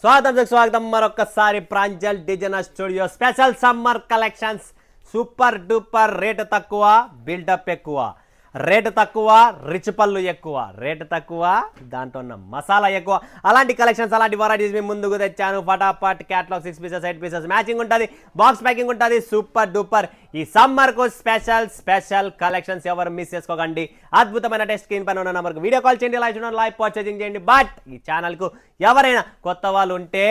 స్వాగతం మరొకసారి Pranjal designer studio special summer collections. Super duper rate తక్కువ, బిల్డప్ ఎక్కువ. రేటు తక్కువ, రిచ్ పళ్ళు ఎక్కువ. రేటు తక్కువ, దాంట్లో ఉన్న మసాలా ఎక్కువ. అలాంటి కలెక్షన్స్, అలాంటి వెరైటీస్ మీ ముందుకు తెచ్చాను. ఫటాఫట్ క్యాటలాగ్ 6 పీసెస్ 8 పీసెస్ మ్యాచింగ్ ఉంటుంది, బాక్స్ ప్యాకింగ్ ఉంటుంది. సూపర్ డూపర్ ఈ సమ్మర్కు స్పెషల్ కలెక్షన్స్ ఎవరు మిస్ చేసుకోకండి. అద్భుతమైన టెస్ట్ స్క్రీన్ పైన ఉన్న నెంబర్కి వీడియో కాల్ చేయండి, లైవ్ చూడండి, లైవ్ పర్చేజింగ్ చేయండి. బట్ ఈ ఛానల్కు ఎవరైనా కొత్త వాళ్ళు ఉంటే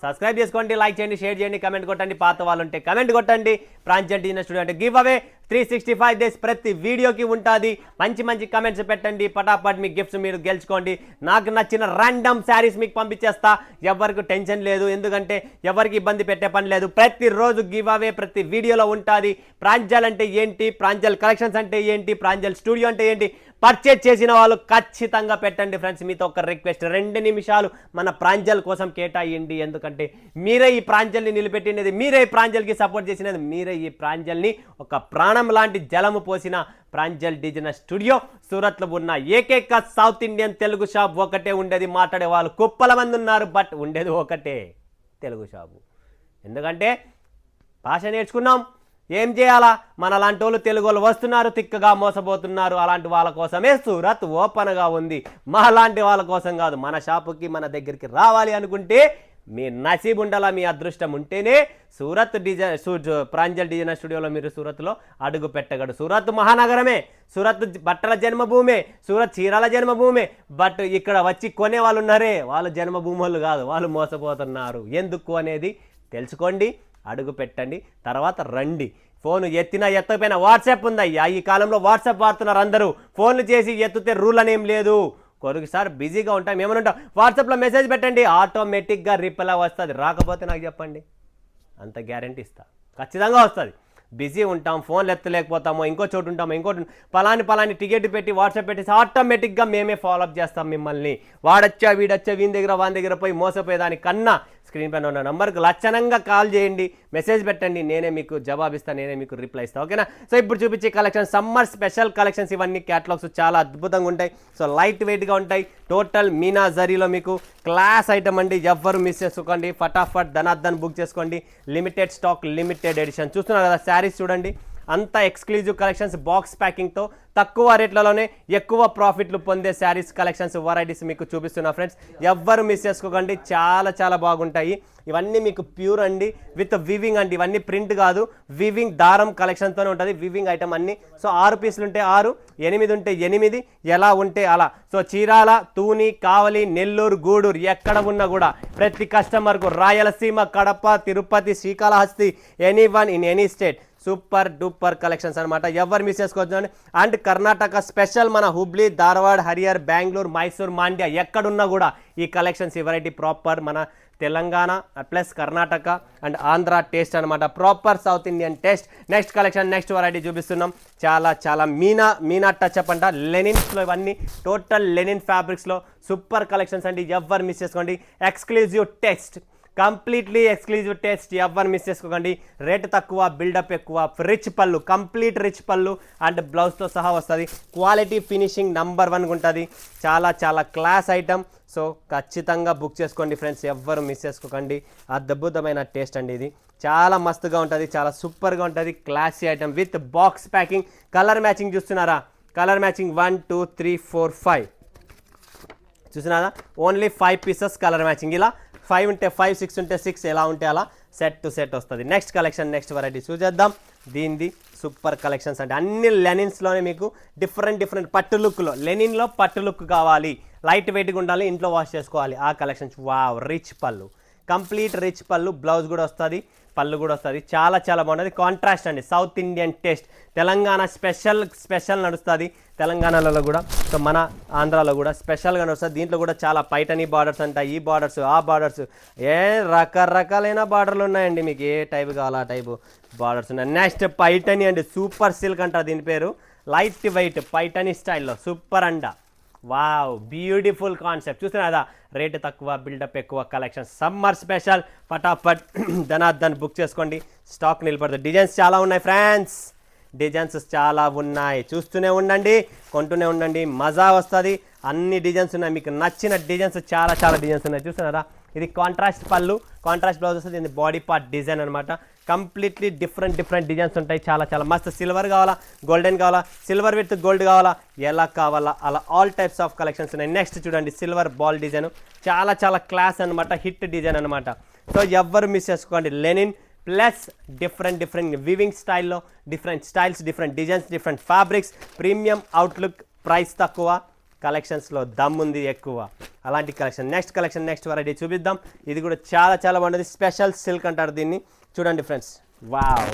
సబ్స్క్రైబ్ చేసుకోండి, లైక్ చేయండి, షేర్ చేయండి, కమెంట్ కొట్టండి. పాత వాళ్ళు ఉంటే కమెంట్ కొట్టండి. ప్రాంజల్ డిజైనర్ స్టూడియో అంటే గివ్ అవే 365 డేస్ ప్రతి వీడియోకి ఉంటుంది. మంచి కమెంట్స్ పెట్టండి. పటాపట్ మీ గిఫ్ట్స్ మీరు గెలుచుకోండి. నాకు నచ్చిన ర్యాండమ్ శారీస్ మీకు పంపించేస్తా. ఎవరికి టెన్షన్ లేదు, ఎందుకంటే ఎవరికి ఇబ్బంది పెట్టే పని లేదు. ప్రతిరోజు గివ్ అవే ప్రతి వీడియోలో ఉంటుంది. ప్రాంజల్ అంటే ఏంటి, ప్రాంజల్ కలెక్షన్స్ అంటే ఏంటి, ప్రాంజల్ స్టూడియో అంటే ఏంటి, పర్చేజ్ చేసిన వాళ్ళు ఖచ్చితంగా పెట్టండి ఫ్రెండ్స్. మీతో ఒక రిక్వెస్ట్, 2 నిమిషాలు మన ప్రాంజల్ కోసం కేటాయిండి. ఎందుకంటే మీరే ఈ ప్రాంజల్ని నిలబెట్టినది, మీరే ఈ ప్రాంజల్కి సపోర్ట్ చేసినది, మీరే ఈ ప్రాంజల్ని ఒక ప్రాణం లాంటి జలము పోసిన ప్రాంజల్ డిజైనర్ స్టూడియో. సూరత్లో ఉన్న ఏకైక సౌత్ ఇండియన్ తెలుగు షాప్ ఒకటే ఉండేది. మాట్లాడే వాళ్ళు కుప్పల మంది ఉన్నారు, బట్ ఉండేది ఒకటే తెలుగు షాపు. ఎందుకంటే భాష నేర్చుకున్నాం, ఏం చేయాలా? మన లాంటి వాళ్ళు తెలుగు వాళ్ళు వస్తున్నారు, తిక్కగా మోసపోతున్నారు. అలాంటి వాళ్ళ కోసమే సూరత్ ఓపెన్గా ఉంది, మా లాంటి వాళ్ళ కోసం కాదు. మన షాపుకి మన దగ్గరికి రావాలి అనుకుంటే మీ నసీబ్ ఉండాలా, మీ అదృష్టం ఉంటేనే సూరత్ ప్రాంజల్ డిజైనర్ స్టూడియోలో మీరు సూరత్లో అడుగు పెట్టగలరు. సూరత్ మహానగరమే, సూరత్ బట్టల జన్మభూమే, సూరత్ చీరాల జన్మభూమే. బట్ ఇక్కడ వచ్చి కొనే వాళ్ళు ఉన్నారే, వాళ్ళు జన్మభూములు కాదు, వాళ్ళు మోసపోతున్నారు. ఎందుకు అనేది తెలుసుకోండి, అడుగు పెట్టండి, తర్వాత రండి. ఫోన్ ఎత్తినా ఎత్తకపోయినా వాట్సాప్ ఉందయ్యా. ఈ కాలంలో వాట్సాప్ వాడుతున్నారు అందరూ. ఫోన్లు చేసి ఎత్తితే రూల్ అనేం లేదు. కొరకుసారి బిజీగా ఉంటాం, ఏమైనా ఉంటాం, వాట్సాప్లో మెసేజ్ పెట్టండి, ఆటోమేటిక్గా రిప్లై వస్తుంది. రాకపోతే నాకు చెప్పండి, అంత గ్యారంటీ ఇస్తా, ఖచ్చితంగా వస్తుంది. బిజీ ఉంటాం, ఫోన్లు ఎత్తలేకపోతామో, ఇంకో చోటు ఉంటామో, ఇంకోటి పలాని టికెట్ పెట్టి వాట్సాప్ పెట్టేసి ఆటోమేటిక్గా మేమే ఫాలోఅప్ చేస్తాం మిమ్మల్ని. వాడొచ్చా వీడొచ్చా వీని దగ్గర పోయి మోసపోయేదానికన్నా స్క్రీన్ పైన ఉన్న నంబర్కి లక్షణంగా కాల్ చేయండి, మెసేజ్ పెట్టండి, నేనే మీకు జవాబిస్తాను, నేనే మీకు రిప్లై ఇస్తాను. ఓకేనా? సో ఇప్పుడు చూపించే కలెక్షన్ సమ్మర్ స్పెషల్ కలెక్షన్స్. ఇవన్నీ క్యాటలాగ్స్ చాలా అద్భుతంగా ఉంటాయి. సో లైట్ వెయిట్గా ఉంటాయి. టోటల్ మీనా జరీలో మీకు క్లాస్ ఐటమ్ అండి. ఎవ్వరు మిస్ చేసుకోండి. ఫటాఫట్ ధనార్దన్ బుక్ చేసుకోండి. Limited stock, limited edition. చూస్తున్నారు కదా శారీస్ చూడండి, అంతా ఎక్స్క్లూజివ్ కలెక్షన్స్. బాక్స్ ప్యాకింగ్తో తక్కువ రేట్లలోనే ఎక్కువ ప్రాఫిట్లు పొందే శారీస్ కలెక్షన్స్ వెరైటీస్ మీకు చూపిస్తున్నా ఫ్రెండ్స్. ఎవ్వరు మిస్ చేసుకోకండి, చాలా బాగుంటాయి. ఇవన్నీ మీకు ప్యూర్ అండి, విత్ వివింగ్ అండి. ఇవన్నీ ప్రింట్ కాదు, వివింగ్ దారం కలెక్షన్తోనే ఉంటుంది. వివింగ్ ఐటమ్ అన్ని. సో 6 పీసులు ఉంటే 6, 8 ఉంటే 8, ఎలా ఉంటే అలా. సో చీరాల, తూని, కావలి, నెల్లూరు, గూడూరు ఎక్కడ ఉన్నా కూడా ప్రతి కస్టమర్కు Rayalaseema, Kadapa, Tirupati, Srikalahasti, anyone in any state super duper collections అనమాట. ఎవరు మిస్ చేసుకోవచ్చు. అండ్ కర్ణాటక స్పెషల్ మన హుబ్లీ, ధార్వాడ్, హరియర్, బెంగళూరు, మైసూర్, మాండ్యా ఎక్కడున్నా కూడా ఈ కలెక్షన్స్, ఈ వెరైటీ ప్రాపర్ మన Telangana plus Karnataka and Andhra taste అనమాట. Proper south Indian taste. Next collection, next variety చూపిస్తున్నాం. చాలా మీనా టచ్ అప్ అంట. లెనిన్స్లో ఇవన్నీ టోటల్ లెనిన్ ఫ్యాబ్రిక్స్లో సూపర్ కలెక్షన్స్ అండి. ఎవరు మిస్ చేసుకోండి. Exclusive taste, completely exclusive taste. ఎవరు మిస్ చేసుకోకండి. రేటు తక్కువ, బిల్డప్ ఎక్కువ. రిచ్ పళ్ళు, కంప్లీట్ రిచ్ పళ్ళు అండ్ బ్లౌజ్తో సహా వస్తుంది. క్వాలిటీ ఫినిషింగ్ నంబర్ 1 ఉంటుంది. చాలా క్లాస్ ఐటమ్. సో ఖచ్చితంగా బుక్ చేసుకోండి ఫ్రెండ్స్, ఎవ్వరు మిస్ చేసుకోకండి. అద్భుతమైన టేస్ట్ అండి. ఇది చాలా మస్తుగా ఉంటుంది, చాలా సూపర్గా ఉంటుంది. Classy item with box packing. Colour matching చూస్తున్నారా? కలర్ మ్యాచింగ్ 1 2 3 4 5 చూస్తున్నారా? Only 5 pieces colour matching. ఇలా 5 ఉంటే 5, 6 ఉంటే 6, ఎలా ఉంటే అలా సెట్ టు సెట్ వస్తుంది. నెక్స్ట్ కలెక్షన్, నెక్స్ట్ వెరైటీ చూసేద్దాం. దీనిది సూపర్ కలెక్షన్స్ అంటే అన్ని లెనిన్స్లోనే మీకు డిఫరెంట్ పట్టు లుక్లో. లెనిన్లో పట్టు లుక్ కావాలి, లైట్ వెయిట్గా ఉండాలి, ఇంట్లో వాష్ చేసుకోవాలి. ఆ కలెక్షన్స్. వావ్, రిచ్ పళ్ళు, కంప్లీట్ రిచ్ పళ్ళు, బ్లౌజ్ కూడా వస్తుంది, పళ్ళు కూడా వస్తుంది. చాలా బాగుంటుంది. కాంట్రాస్ట్ అండి, south Indian taste. Telangana special నడుస్తుంది తెలంగాణలో కూడా. సో మన ఆంధ్రాలో కూడా స్పెషల్గా నడుస్తుంది. దీంట్లో కూడా చాలా పైటనీ బార్డర్స్ అంటాయి, ఈ బార్డర్స్, ఆ బార్డర్స్, రకరకాలైన బార్డర్లు ఉన్నాయండి. మీకు ఏ టైపు కావాలో ఆ టైపు బార్డర్స్ ఉన్నాయి. నెక్స్ట్ పైటనీ అండి, సూపర్ సిల్క్ అంటారు దీని పేరు. లైట్ వెయిట్ పైటనీ స్టైల్లో సూపర్ అండ. Wow, beautiful concept. చూస్తున్నా కదా? రేటు తక్కువ, బిల్డప్ ఎక్కువ కలెక్షన్. Summer special. ఫటాఫట్ ధనార్దన్ బుక్ చేసుకోండి, స్టాక్ నిలబడుతుంది. డిజైన్స్ చాలా ఉన్నాయి ఫ్రెండ్స్, డిజైన్స్ చాలా ఉన్నాయి. చూస్తూనే ఉండండి, కొంటూనే ఉండండి, మజా వస్తుంది. అన్ని డిజైన్స్ ఉన్నాయి, మీకు నచ్చిన డిజైన్స్ చాలా డిజైన్స్ ఉన్నాయి. చూస్తున్నారా? ఇది కాంట్రాస్ట్ పళ్ళు, కాంట్రాస్ట్ బ్లౌజ్ వస్తుంది. ఇది బాడీ పార్ట్ డిజైన్ అనమాట. కంప్లీట్లీ డిఫరెంట్ డిజైన్స్ ఉంటాయి. చాలా మస్తు. సిల్వర్ కావాలా, గోల్డెన్ కావాలా, సిల్వర్ విత్ గోల్డ్ కావాలా, ఎలా కావాలా అలా ఆల్ టైప్స్ ఆఫ్ కలెక్షన్స్ ఉన్నాయి. నెక్స్ట్ చూడండి సిల్వర్ బాల్ డిజైన్, చాలా క్లాస్ అనమాట, హిట్ డిజైన్ అనమాట. సో ఎవ్వరు మిస్ చేసుకోండి. లెనిన్ ప్లస్ డిఫరెంట్ వివింగ్ స్టైల్లో different styles, different designs, different fabrics, premium outlook, price తక్కువ, కలెక్షన్స్లో దమ్ ఉంది ఎక్కువ. అలాంటి కలెక్షన్. నెక్స్ట్ వెరైటీ చూపిద్దాం. ఇది కూడా చాలా బాగుంటుంది. స్పెషల్ సిల్క్ అంటారు దీన్ని. చూడండి ఫ్రెండ్స్, వావ్,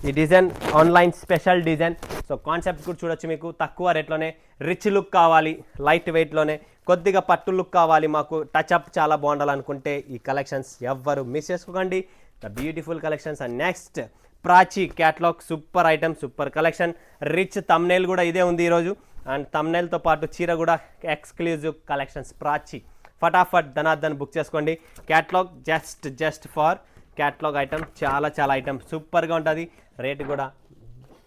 ఈ design online special design. So concept కూడా చూడొచ్చు. మీకు తక్కువ రేట్లోనే రిచ్ లుక్ కావాలి, లైట్ వెయిట్లోనే కొద్దిగా పట్టు లుక్ కావాలి, మాకు టచ్అప్ చాలా బాగుండాలనుకుంటే ఈ కలెక్షన్స్ ఎవ్వరు మిస్ చేసుకోకండి. The beautiful collections. And next Prachi catalogue, super item, super collection. Rich thumbnail కూడా ఇదే ఉంది ఈరోజు. అండ్ తమ్నైల్తో పాటు చీర కూడా ఎక్స్క్లూజివ్ కలెక్షన్స్. ప్రాచీ ఫటాఫట్ ధనార్దన్ బుక్ చేసుకోండి. Catalogue just for catalogue item. చాలా ఐటమ్ సూపర్గా ఉంటుంది. రేట్ కూడా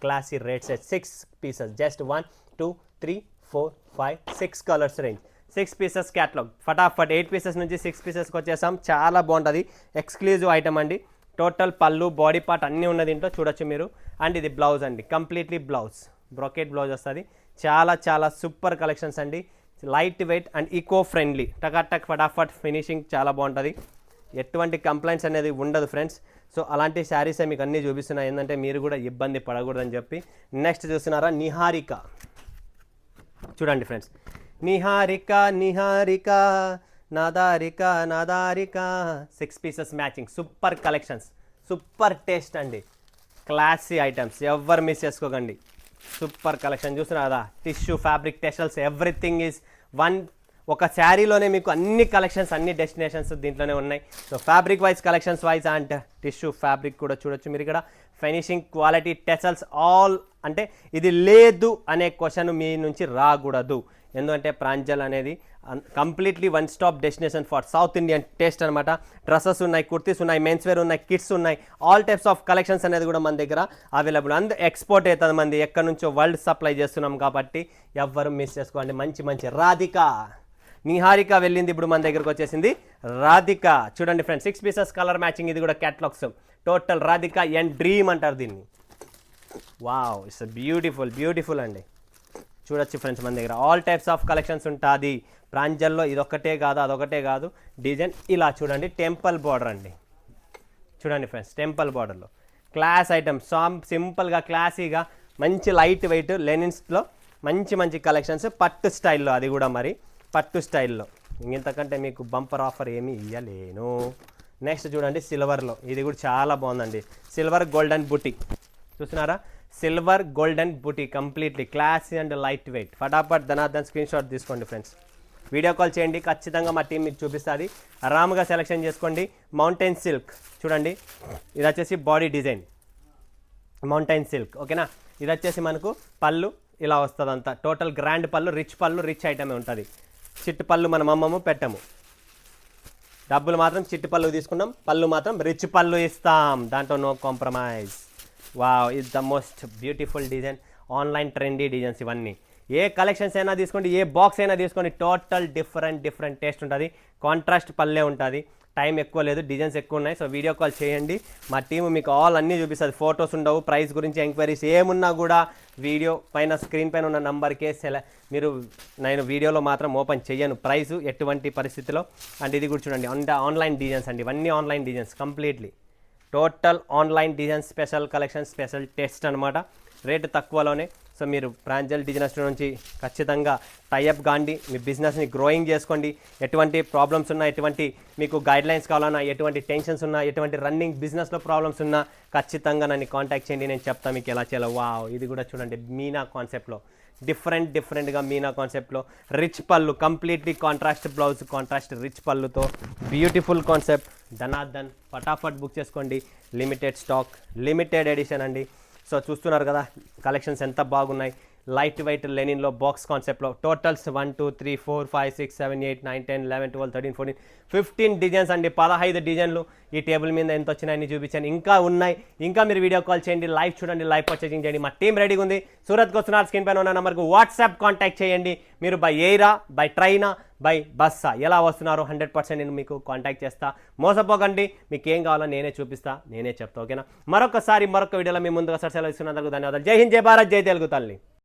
classy rates. 6 pieces, just 1 2 3 4 5 6 colours range. 6 pieces catalogue. ఫటాఫట్ 8 పీసెస్ నుంచి 6 పీసెస్కి వచ్చేసాం. చాలా బాగుంటుంది. ఎక్స్క్లూజివ్ ఐటమ్ అండి. టోటల్ పళ్ళు, బాడీ పార్ట్ అన్నీ ఉన్నది దీంట్లో చూడొచ్చు మీరు. అండ్ ఇది బ్లౌజ్ అండి, కంప్లీట్లీ బ్లౌజ్, బ్రొకెట్ బ్లౌజ్ వస్తుంది. చాలా సూపర్ కలెక్షన్స్ అండి. Light weight and eco friendly. టక్ ఫటాఫట్ ఫినిషింగ్ చాలా బాగుంటుంది. ఎటువంటి కంప్లైంట్స్ అనేది ఉండదు ఫ్రెండ్స్. సో అలాంటి శారీసే మీకు అన్నీ చూపిస్తున్నాయి, ఏంటంటే మీరు కూడా ఇబ్బంది పడకూడదని చెప్పి. నెక్స్ట్ చూస్తున్నారా, నిహారిక. చూడండి ఫ్రెండ్స్, నిహారిక నాదారిక 6 pieces matching. Super collections, super taste అండి. క్లాసీ ఐటమ్స్, ఎవ్వరు మిస్ చేసుకోకండి. సూపర్ కలెక్షన్ చూస్తున్నారు కదా. Tissue, fabric, tassels, everything is ఒక శారీలోనే మీకు అన్ని కలెక్షన్స్, అన్ని డెస్టినేషన్స్ దీంట్లోనే ఉన్నాయి. So fabric wise, collections wise and tissue fabric కూడా చూడొచ్చు మీరు ఇక్కడ. Finishing, quality, tassels all. అంటే ఇది లేదు అనే క్వశ్చన్ మీ నుంచి రాకూడదు. ఎందుకంటే ప్రాంజల్ అనేది completely one stop destination for south Indian taste అనమాట. డ్రెస్సెస్ ఉన్నాయి, కుర్తీస్ ఉన్నాయి, మెన్స్ వేర్ ఉన్నాయి, కిడ్స్ ఉన్నాయి. ఆల్ టైప్స్ ఆఫ్ కలెక్షన్స్ అనేది కూడా మన దగ్గర అవైలబుల్. ఎక్స్పోర్ట్ అవుతుంది మంది, ఎక్కడి నుంచో వరల్డ్ సప్లై చేస్తున్నాం కాబట్టి ఎవ్వరు మిస్ చేసుకోండి. మంచి రాధిక, నిహారిక వెళ్ళింది, ఇప్పుడు మన దగ్గరకు వచ్చేసింది రాధిక. చూడండి ఫ్రెండ్స్, 6 పీసెస్ కలర్ మ్యాచింగ్. ఇది కూడా catalogues. Total Radhika and dream అంటారు దీన్ని. వావ్, ఇట్స్ బ్యూటిఫుల్ అండి. చూడొచ్చు ఫ్రెండ్స్, మన దగ్గర ఆల్ టైప్స్ ఆఫ్ కలెక్షన్స్ ఉంటుంది. ప్రాంజల్లో ఇదొక్కటే కాదు, అదొకటే కాదు. డిజైన్ ఇలా చూడండి, టెంపుల్ బార్డర్ అండి. చూడండి ఫ్రెండ్స్, టెంపుల్ బార్డర్లో క్లాస్ ఐటమ్, సింపుల్గా క్లాసీగా మంచి లైట్ వెయిట్ లెనిన్స్లో మంచి కలెక్షన్స్. పట్టు స్టైల్లో, అది కూడా మరి పట్టు స్టైల్లో. ఇంతకంటే మీకు బంపర్ ఆఫర్ ఏమీ ఇవ్వలేను. నెక్స్ట్ చూడండి సిల్వర్లో. ఇది కూడా చాలా బాగుందండి. సిల్వర్ గోల్డెన్ బుటీ చూస్తున్నారా. సిల్వర్ గోల్డెన్ బుటీ, completely classy and light weight. ఫటాఫట్ ధనార్దన్ స్క్రీన్ షాట్ తీసుకోండి ఫ్రెండ్స్. వీడియో కాల్ చేయండి, ఖచ్చితంగా మా టీం మీకు చూపిస్తుంది. ఆరాముగా సెలెక్షన్ చేసుకోండి. మౌంటైన్ సిల్క్ చూడండి. ఇది వచ్చేసి బాడీ డిజైన్ మౌంటైన్ సిల్క్, ఓకేనా. ఇది వచ్చేసి మనకు పళ్ళు ఇలా వస్తుంది అంతా. టోటల్ గ్రాండ్ పళ్ళు, రిచ్ ఐటమే ఉంటుంది. చిట్టు పళ్ళు మనం అమ్మము పెట్టము. డబ్బులు మాత్రం చిట్టు పళ్ళు తీసుకున్నాం, పళ్ళు మాత్రం రిచ్ పళ్ళు ఇస్తాం. దాంట్లో no compromise. Wow, is the most beautiful design. Online trendy designs ఇవన్నీ. ఏ కలెక్షన్స్ అయినా తీసుకోండి, ఏ బాక్స్ అయినా తీసుకోండి, టోటల్ డిఫరెంట్ టేస్ట్ ఉంటుంది. కాంట్రాస్ట్ పల్లె ఉంటుంది. టైం ఎక్కువ లేదు, డిజైన్స్ ఎక్కువ ఉన్నాయి. సో వీడియో కాల్ చేయండి, మా టీము మీకు అన్నీ చూపిస్తుంది. ఫొటోస్ ఉండవు, ప్రైస్ గురించి ఎంక్వైరీస్ ఏమున్నా కూడా వీడియో పైన స్క్రీన్ పైన ఉన్న నంబర్కే మీరు, నేను వీడియోలో మాత్రం ఓపెన్ చేయను ప్రైస్ ఎటువంటి పరిస్థితిలో. అండ్ ఇది కూడా చూడండి, ఆన్లైన్ డిజైన్స్ అండి. ఇవన్నీ online designs, completely total online designs. Special collection, special test అనమాట. రేటు తక్కువలోనే. సో మీరు ప్రాంజల్ డిజైనర్స్ నుంచి ఖచ్చితంగా టైఅప్ కాండి, మీ బిజినెస్ని గ్రోయింగ్ చేసుకోండి. ఎటువంటి ప్రాబ్లమ్స్ ఉన్నా, ఎటువంటి మీకు గైడ్లైన్స్ కావాలన్నా, ఎటువంటి టెన్షన్స్ ఉన్నా, ఎటువంటి రన్నింగ్ బిజినెస్లో ప్రాబ్లమ్స్ ఉన్నా ఖచ్చితంగా నన్ను కాంటాక్ట్ చేయండి, నేను చెప్తాను మీకు ఎలా చేయాలో. వావ్, ఇది కూడా చూడండి మీనా కాన్సెప్ట్లో, డిఫరెంట్గా మీనా కాన్సెప్ట్లో. Rich pallu, completely contrast blouse, contrast rich పళ్ళుతో బ్యూటిఫుల్ కాన్సెప్ట్. ధనార్దన్ ఫటాఫట్ బుక్ చేసుకోండి. లిమిటెడ్ స్టాక్, లిమిటెడ్ ఎడిషన్ అండి. సో చూస్తున్నారు కదా కలెక్షన్స్ ఎంత బాగున్నాయి. లైట్ వెయిట్ లెనిన్లో బాక్స్ కాన్సెప్ట్లో టోటల్స్ 1 2 3 4 5 6 7 8 9 10 11 12 13 14 15 డిజైన్స్ అండి. 15 డిజైన్లు ఈ టేబుల్ మీద ఎంత వచ్చినాయని చూపించాను. ఇంకా ఉన్నాయి, ఇంకా మీరు వీడియో కాల్ చేయండి, లైవ్ చూడండి, లైవ్ పర్చేసింగ్ చేయండి. మా టీం రెడీగా ఉంది. సూరత్కి వస్తున్నారు, స్క్రీన్ పైన ఉన్న నెంబర్కు వాట్సాప్ కాంటాక్ట్ చేయండి. మీరు బై ఎయిరా, బై ట్రైనా, బై బస్సా. ఎలా వస్తున్నారు 100% నేను మీకు కాంటాక్ట్ చేస్తా. మోసపోకండి, మీకు ఏం కావాలో నేనే చూపిస్తా, నేనే చెప్తా. ఓకేనా? మరొక వీడియోలో మీ ముందుగా సెలవు ఇస్తున్నందుకు ధన్యవాదాలు. జై హింద్, జై భారత్, జై తెలుగు తల్లి.